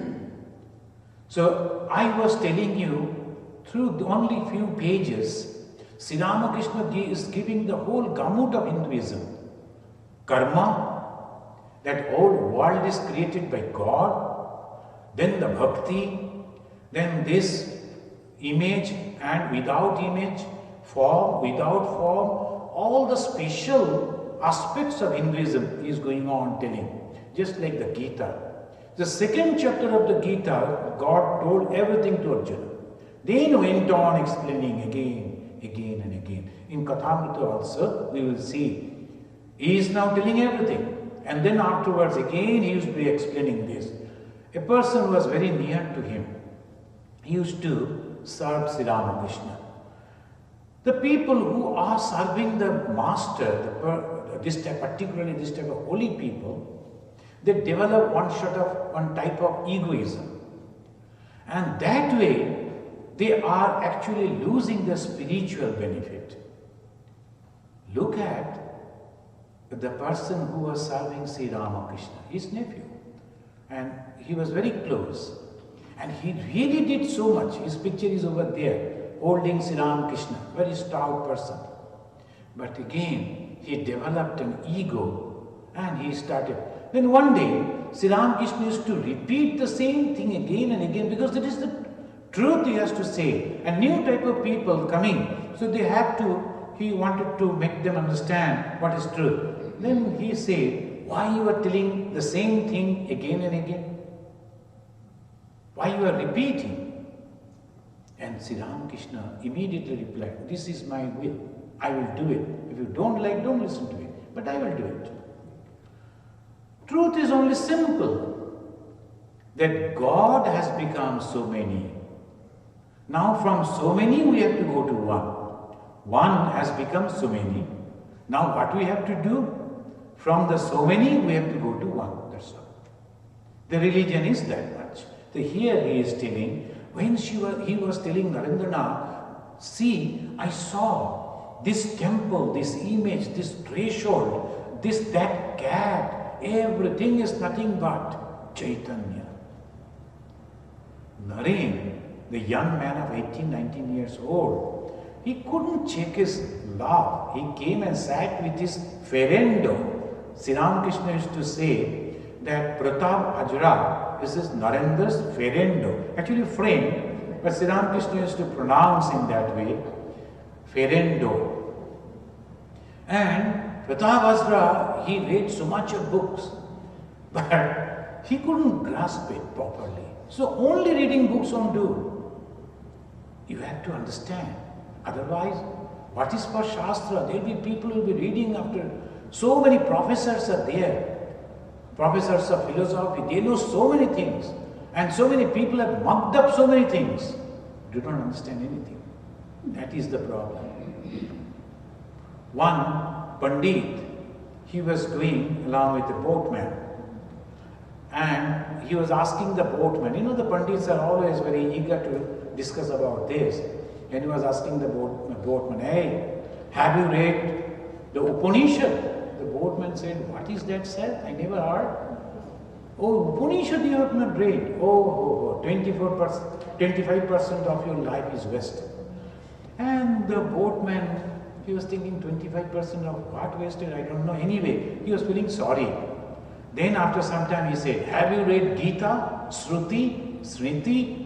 So I was telling you, through only few pages, Sri Ramakrishna is giving the whole gamut of Hinduism. Karma, that whole world is created by God, then the bhakti, then this image and without image, form, without form, all the special aspects of Hinduism is going on telling. Just like the Gita. The second chapter of the Gita, God told everything to Arjuna. Then went on explaining again and again. In Kathamrita also, we will see, he is now telling everything. And then afterwards again he used to be explaining this. A person was very near to him. He used to serve Sri Ramakrishna. The people who are serving the master, particularly this type of holy people, they develop one type of egoism. And that way, they are actually losing the spiritual benefit. Look at the person who was serving Sri Ramakrishna, his nephew. And he was very close. And he really did so much. His picture is over there, holding Sri Ramakrishna, very stout person. But again, he developed an ego and he started. Then one day, Sri Ramakrishna used to repeat the same thing again and again because that is the truth he has to say. A new type of people coming, so he wanted to make them understand what is truth. Then he said, why you are telling the same thing again and again? Why you are repeating? And Sri Ramakrishna immediately replied, this is my will. I will do it. If you don't like, don't listen to it. But I will do it. Truth is only simple. That God has become so many. Now from so many we have to go to one. One has become so many. Now what we have to do? From the so many we have to go to one. That's all. The religion is that much. So here he is telling, when he was telling Narendranath, see, I saw this temple, this image, this threshold, that cat, everything is nothing but Chaitanya. Naren, the young man of 18, 19 years old, he couldn't check his love. He came and sat with his ferendo. Sri Ramakrishna used to say that Pratap Ajra is Narendra's ferendo, actually friend, but Sri Ramakrishna used to pronounce in that way, Ferendo. And Pratavasra, he read so much of books, but he couldn't grasp it properly. So only reading books won't do. You have to understand. Otherwise, what is for Shastra? There will be people who will be reading after. So many professors are there. Professors of philosophy, they know so many things. And so many people have mugged up so many things. They don't understand anything. That is the problem. One Pandit, he was going along with a boatman. And he was asking the boatman, you know, the Pandits are always very eager to discuss about this. And he was asking the boatman, hey, have you read the Upanishad? The boatman said, what is that, sir? I never heard. Oh, Upanishad you have not read. Oh, 24%, 25% of your life is wasted. And the boatman, he was thinking 25% of what wasted, I don't know. Anyway, he was feeling sorry. Then after some time he said, have you read Gita, Shruti, Smriti?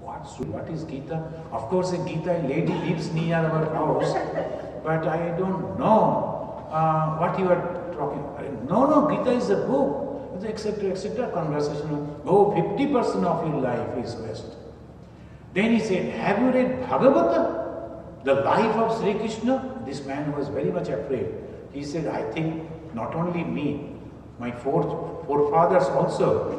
What is Gita? Of course, a Gita lady lives near our house, but I don't know what you are talking about. No, Gita is a book, etc. Conversation. Oh, 50% of your life is wasted. Then he said, have you read Bhagavata, the life of Sri Krishna? This man was very much afraid. He said, I think not only me, my forefathers also,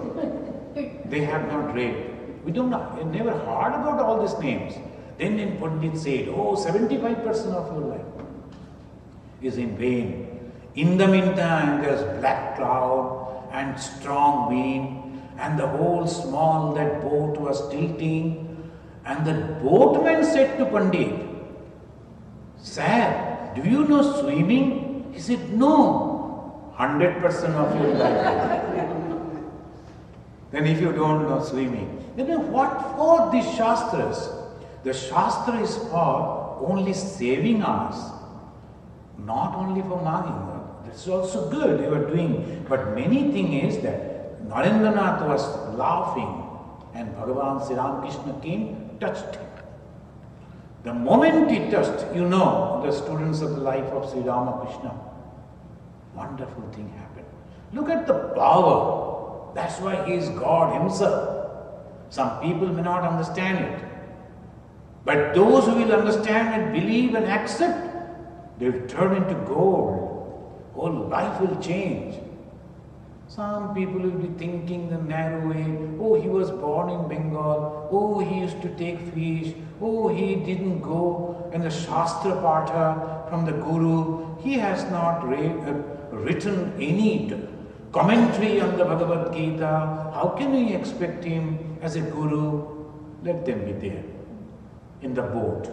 they have not read. We don't know, never heard about all these names. Then Pandit said, oh, 75% of your life is in vain. In the meantime, there's black cloud and strong wind, and the whole that boat was tilting. And the boatman said to Pandit, sir, do you know swimming? He said, no, 100% of your life. Then if you don't know swimming, then what for these Shastras? The Shastra is for only saving us, not only for mugging. That's also good you are doing. But many thing is that Narendranath was laughing and Bhagavan Sri Ramakrishna came, touched him. The moment he touched, you know, the students of the life of Sri Ramakrishna, wonderful thing happened. Look at the power. That's why he is God himself. Some people may not understand it. But those who will understand and believe and accept, they will turn into gold. Whole life will change. Some people will be thinking the narrow way. Oh, he was born in Bengal. Oh, he used to take fish. Oh, he didn't go in the Shastra Patha from the Guru. He has not written any commentary on the Bhagavad Gita. How can we expect him as a Guru? Let them be there in the boat.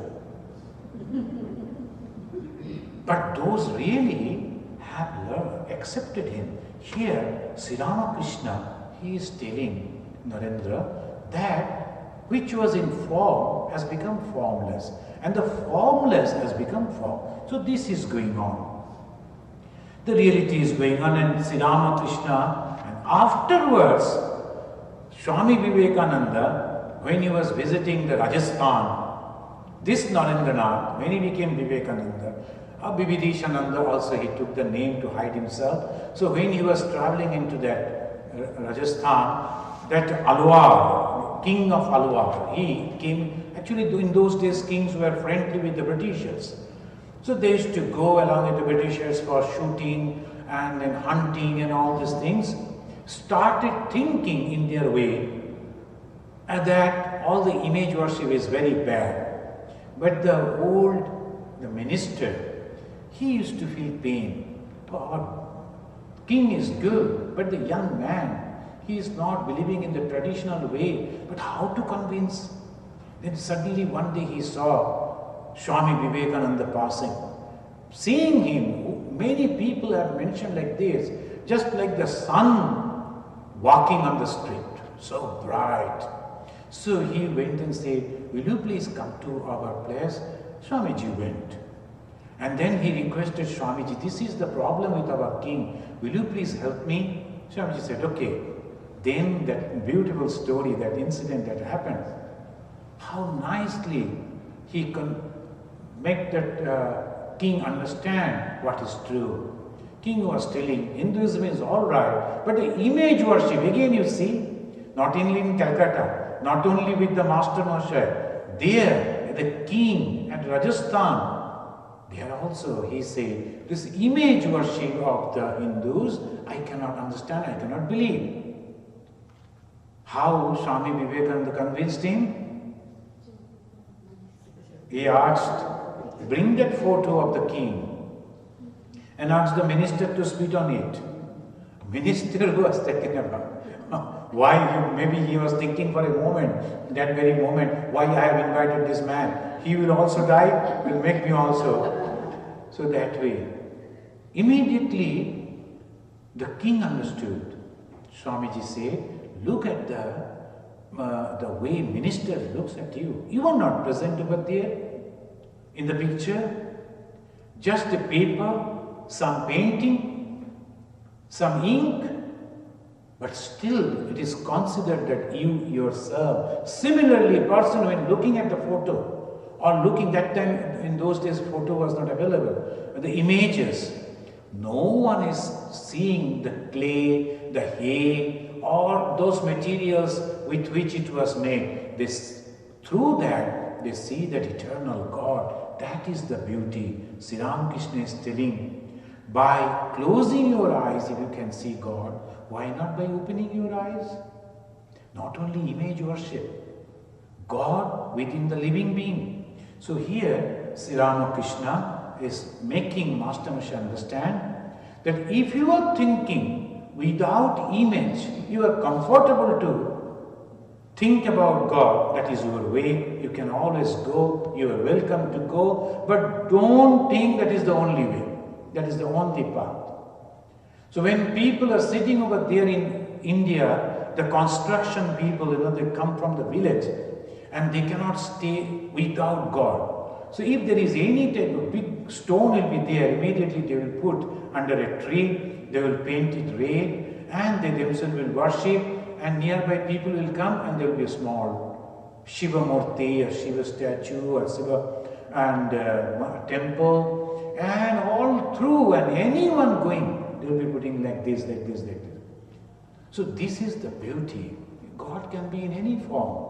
But those really have learned, accepted him. Here, Sri Ramakrishna, he is telling Narendra that which was in form has become formless, and the formless has become form. So this is going on. The reality is going on, and Sri Ramakrishna, and afterwards, Swami Vivekananda, when he was visiting the Rajasthan, this Narendranath, when he became Vivekananda, Vividishananda also, he took the name to hide himself. So when he was traveling into that Rajasthan, that Alwar, king of Alwar, he came, actually in those days kings were friendly with the Britishers. So they used to go along with the Britishers for shooting and then hunting and all these things. Started thinking in their way that all the image worship is very bad. But the minister, he used to feel pain. Our king is good, but the young man, he is not believing in the traditional way. But how to convince? Then suddenly one day he saw Swami Vivekananda passing. Seeing him, many people have mentioned like this, just like the sun walking on the street, so bright. So he went and said, will you please come to our place? Swamiji went. And then he requested Swamiji, this is the problem with our king. Will you please help me? Swamiji said, okay. Then that beautiful story, that incident that happened. How nicely he can make that king understand what is true. King was telling Hinduism is all right, but the image worship, again you see, not only in Calcutta, not only with the Master Moshe, there, the king at Rajasthan, there also he said, this image worship of the Hindus, I cannot understand, I cannot believe. How Swami Vivekananda convinced him? He asked, bring that photo of the king and asked the minister to spit on it. Minister was taken about. Why? Maybe he was thinking for a moment, that very moment, why I have invited this man. He will also die, will make me also. So that way, immediately the king understood. Swamiji said, look at the way minister looks at you. You are not present over there in the picture. Just a paper, some painting, some ink, but still it is considered that you yourself. Similarly, a person when looking at the photo, or looking that time, in those days photo was not available, the images, no one is seeing the clay, the hay, or those materials with which it was made. Through that, they see that eternal God. That is the beauty. Sri Ramakrishna is telling, by closing your eyes, if you can see God, why not by opening your eyes? Not only image worship, God within the living being. So here, Sri Ramakrishna is making Master Moshe understand that if you are thinking without image, you are comfortable to think about God, that is your way, you can always go, you are welcome to go, but don't think that is the only way, that is the only path. So when people are sitting over there in India, the construction people, they come from the village and they cannot stay without God. So if there is any type of big stone will be there, immediately they will put under a tree, they will paint it red, and they themselves will worship, and nearby people will come and there will be a small Shiva Murti, a Shiva statue, or Shiva and temple, and all through, and anyone going, they will be putting like this, like this, like this. So this is the beauty. God can be in any form.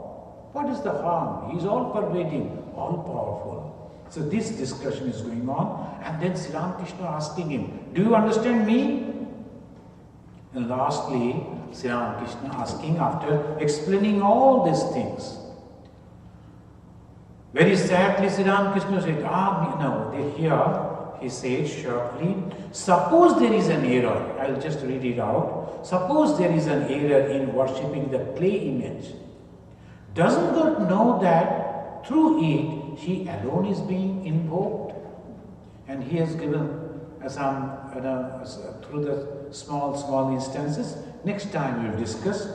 What is the harm? He is all pervading, all powerful. So this discussion is going on, and then Sri Ramakrishna asking him, do you understand me? And lastly, Sri Ramakrishna asking, after explaining all these things, very sadly Sri Ramakrishna said, here he said sharply, suppose there is an error, I will just read it out. Suppose there is an error in worshipping the clay image. Doesn't God know that through it, He alone is being invoked? And He has given some, through the small instances. Next time we will discuss.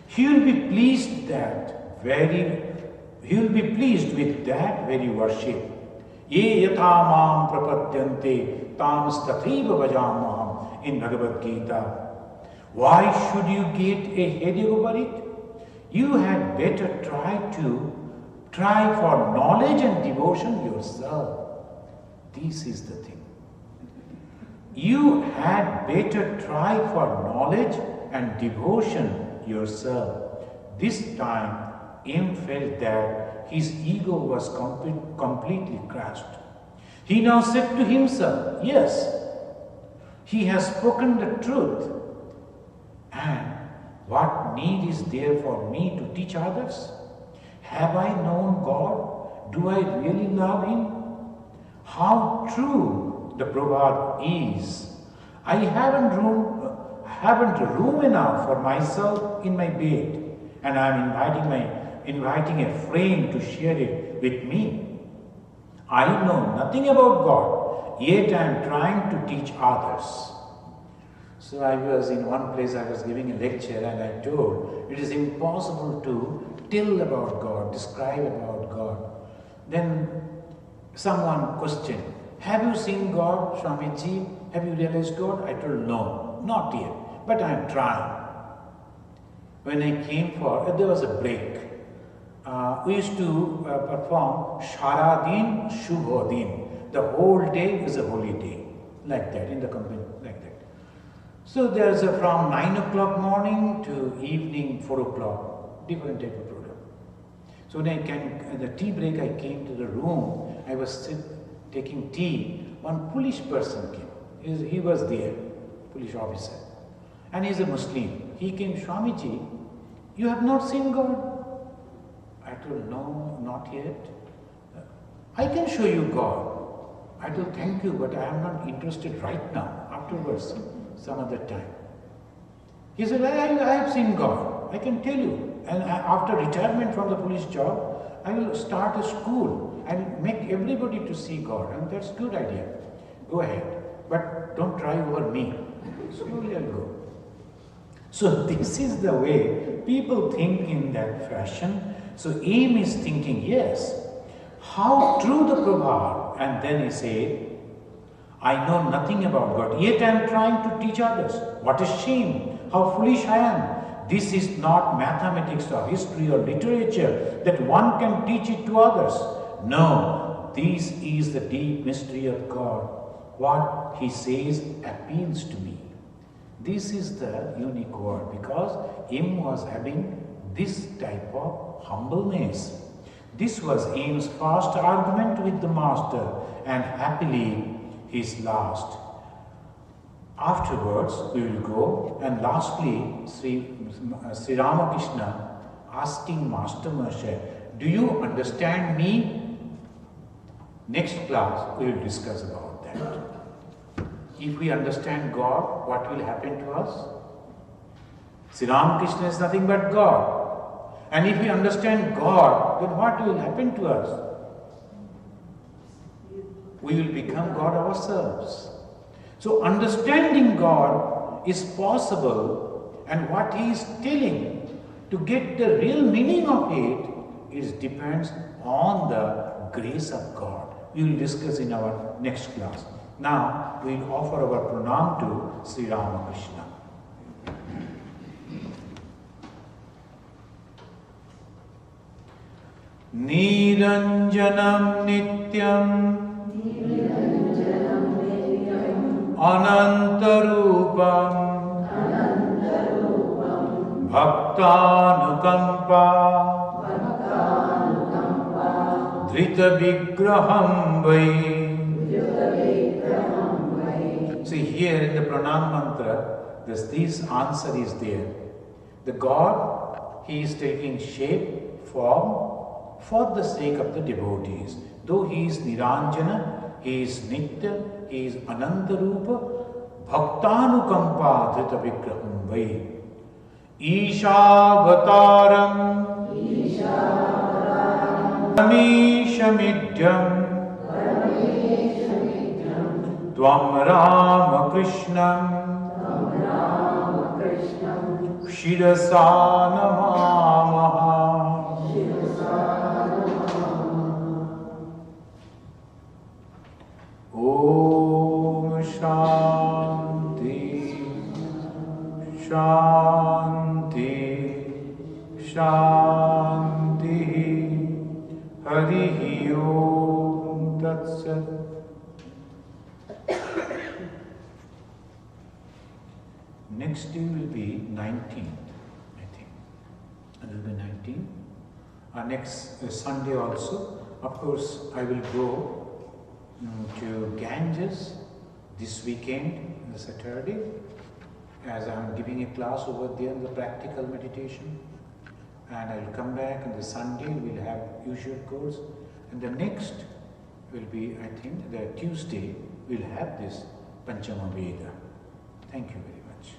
He will be pleased with that very worship. Ye yatha mam prapadyante tam stathaiva vajamaham in Bhagavad Gita. Why should you get a headache over it? You had better try for knowledge and devotion yourself. This is the thing. You had better try for knowledge and devotion yourself. This time, M felt that his ego was completely crushed. He now said to himself, yes, he has spoken the truth. And what need is there for me to teach others? Have I known God? Do I really love Him? How true the proverb is. I haven't room enough for myself in my bed, and I am inviting a friend to share it with me. I know nothing about God, yet I am trying to teach others. So I was in one place, I was giving a lecture, and I told, it is impossible to tell about God, describe about God. Then someone questioned, have you seen God, Swamiji? Have you realized God? I told, no, not yet, but I am trying. When I came there was a break. we used to perform Sharadin Shubhodin. The whole day is a holy day, like that, in the company, like that. So there's from 9 o'clock morning to evening 4 o'clock, different type of program. So when at the tea break, I came to the room, I was taking tea, one police person came, he was there, police officer, and he's a Muslim. He came, Swamiji, you have not seen God? I told, no, not yet. I can show you God. I told, thank you, but I am not interested right now, afterwards, some other time. He said, I have seen God, I can tell you. And after retirement from the police job, I will start a school and make everybody to see God. And that's a good idea. Go ahead. But don't try over me. Slowly I'll go. So this is the way people think in that fashion. So aim is thinking, yes, how true the Prabhupada, and then he say, I know nothing about God, yet I am trying to teach others. What a shame, how foolish I am. This is not mathematics or history or literature that one can teach it to others. No, this is the deep mystery of God. What he says appeals to me. This is the unique word, because M was having this type of humbleness. This was Aim's first argument with the master, and happily his last. Afterwards we will go, and lastly Sri Ramakrishna asking Master Moshe, do you understand me? Next class we will discuss about that. If we understand God, what will happen to us? Sri Ramakrishna is nothing but God. And if we understand God, then what will happen to us? We will become God ourselves. So understanding God is possible, and what he is telling, to get the real meaning of it depends on the grace of God. We will discuss in our next class. Now we will offer our pranam to Sri Ramakrishna. Niranjanam Nityam Anantarupam Bhaktanukampa Dhrita Vigraham Vai. See, here in the pranam mantra, this answer is there. The God, he is taking shape, form, for the sake of the devotees. Though he is Niranjana, he is Nitya, he is Anantarupa, Bhaktanukampa Dhrita Vigraham Vai. Ishavataram Paramishamidhyam Tvam Ramakrishnam Shirasa Namamaha. Om Shanti Shanti Shanti Harihi Om Tat Sat. Next day will be 19th, I think. It will be 19th. Next Sunday also. Of course, I will go to Ganges this weekend, the Saturday, as I am giving a class over there in the practical meditation. And I will come back on the Sunday, we will have usual course. And the next will be, I think, the Tuesday, we will have this Panchama Veda. Thank you very much.